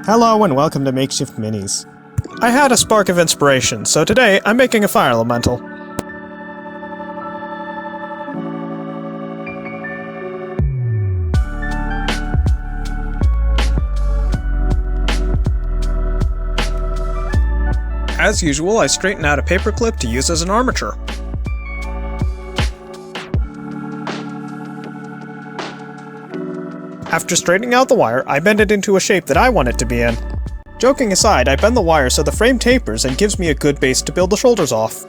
Hello and welcome to Makeshift Minis. I had a spark of inspiration, so today I'm making a fire elemental. As usual, I straighten out a paperclip to use as an armature. After straightening out the wire, I bend it into a shape that I want it to be in. Joking aside, I bend the wire so the frame tapers and gives me a good base to build the shoulders off.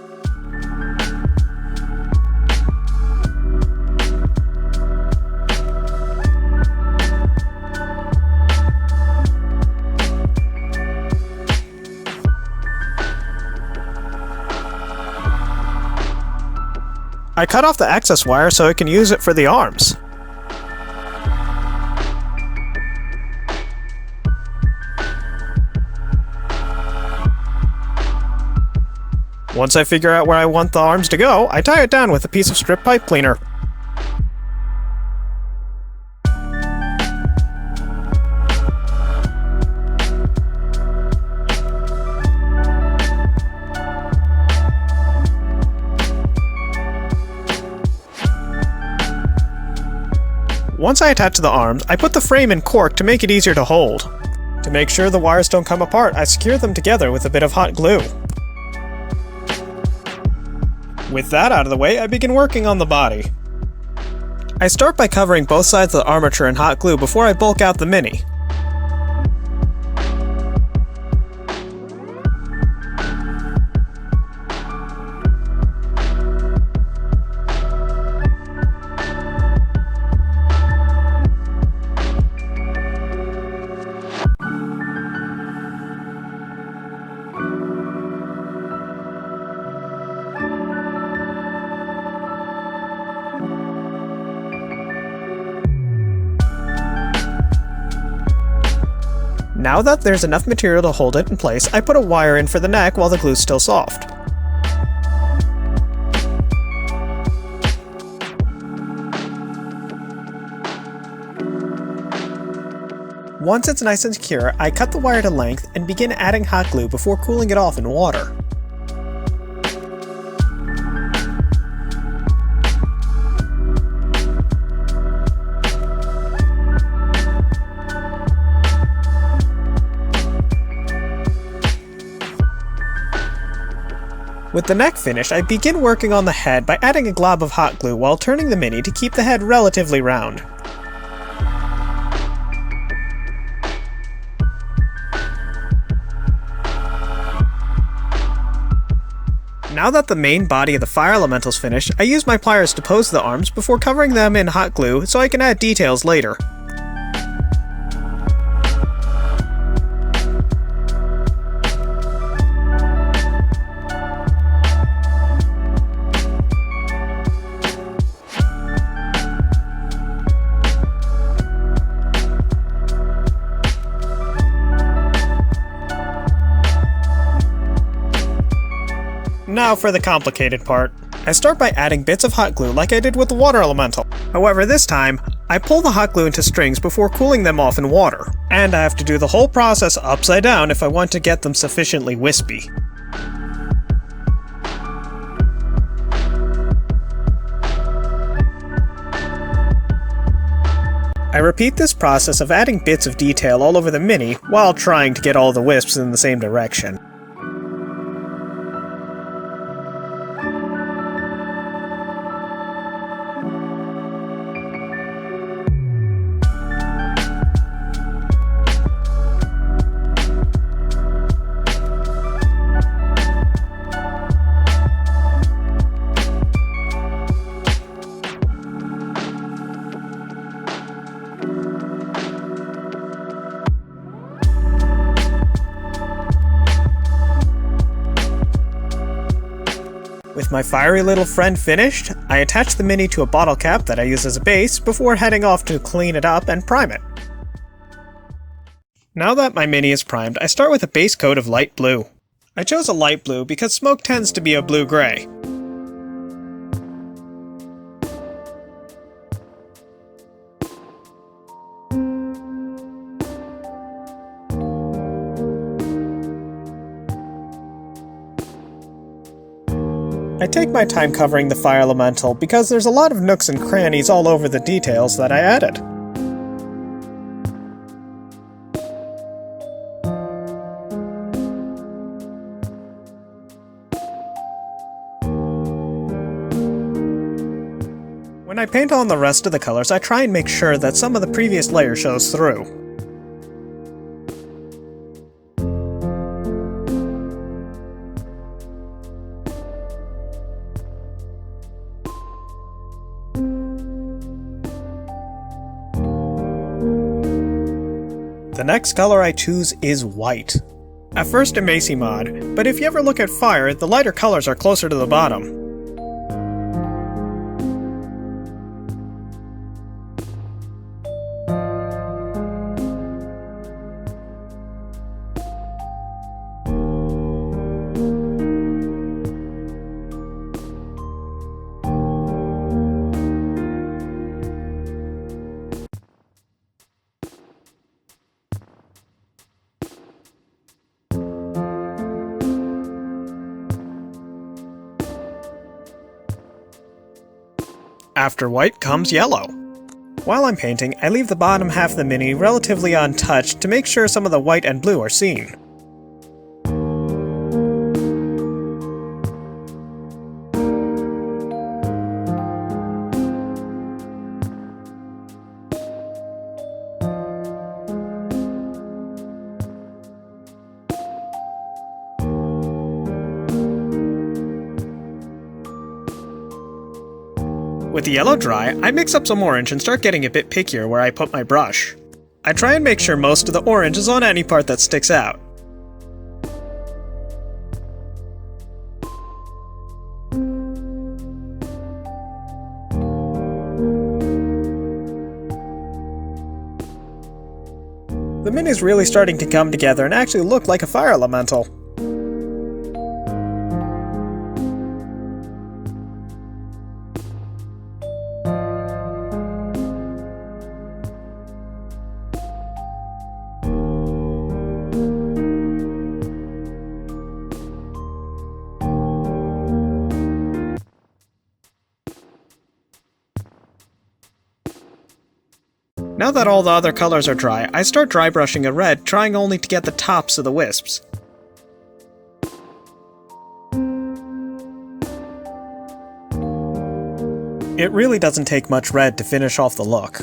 I cut off the excess wire so I can use it for the arms. Once I figure out where I want the arms to go, I tie it down with a piece of strip pipe cleaner. Once I attach the arms, I put the frame in cork to make it easier to hold. To make sure the wires don't come apart, I secure them together with a bit of hot glue. With that out of the way, I begin working on the body. I start by covering both sides of the armature in hot glue before I bulk out the Mini. Now that there's enough material to hold it in place, I put a wire in for the neck while the glue's still soft. Once it's nice and secure, I cut the wire to length and begin adding hot glue before cooling it off in water. With the neck finished, I begin working on the head by adding a glob of hot glue while turning the Mini to keep the head relatively round. Now that the main body of the fire elemental is finished, I use my pliers to pose the arms before covering them in hot glue so I can add details later. Now for the complicated part. I start by adding bits of hot glue like I did with the water elemental. However, this time, I pull the hot glue into strings before cooling them off in water. And I have to do the whole process upside down if I want to get them sufficiently wispy. I repeat this process of adding bits of detail all over the Mini while trying to get all the wisps in the same direction. With my fiery little friend finished, I attach the Mini to a bottle cap that I use as a base before heading off to clean it up and prime it. Now that my Mini is primed, I start with a base coat of light blue. I chose a light blue because smoke tends to be a blue-gray. I take my time covering the fire elemental because there's a lot of nooks and crannies all over the details that I added. When I paint on the rest of the colors, I try and make sure that some of the previous layer shows through. The next color I choose is white. At first it may seem odd, but if you ever look at fire, the lighter colors are closer to the bottom. After white comes yellow. While I'm painting, I leave the bottom half of the mini relatively untouched to make sure some of the white and blue are seen. With the yellow dry, I mix up some orange and start getting a bit pickier where I put my brush. I try and make sure most of the orange is on any part that sticks out. The mini is really starting to come together and actually look like a fire elemental. Now that all the other colors are dry, I start dry brushing a red, trying only to get the tops of the wisps. It really doesn't take much red to finish off the look.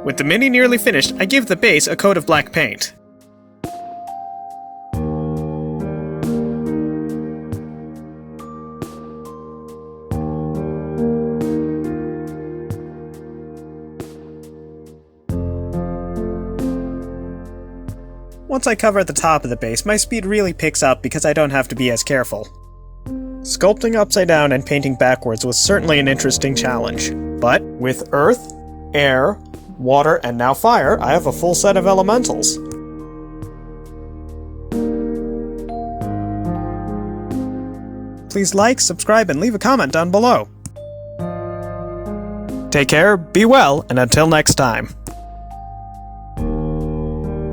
With the mini nearly finished, I give the base a coat of black paint. Once I cover the top of the base, my speed really picks up because I don't have to be as careful. Sculpting upside down and painting backwards was certainly an interesting challenge, but with earth, air, water, and now fire, I have a full set of elementals. Please like, subscribe, and leave a comment down below. Take care, be well, and until next time.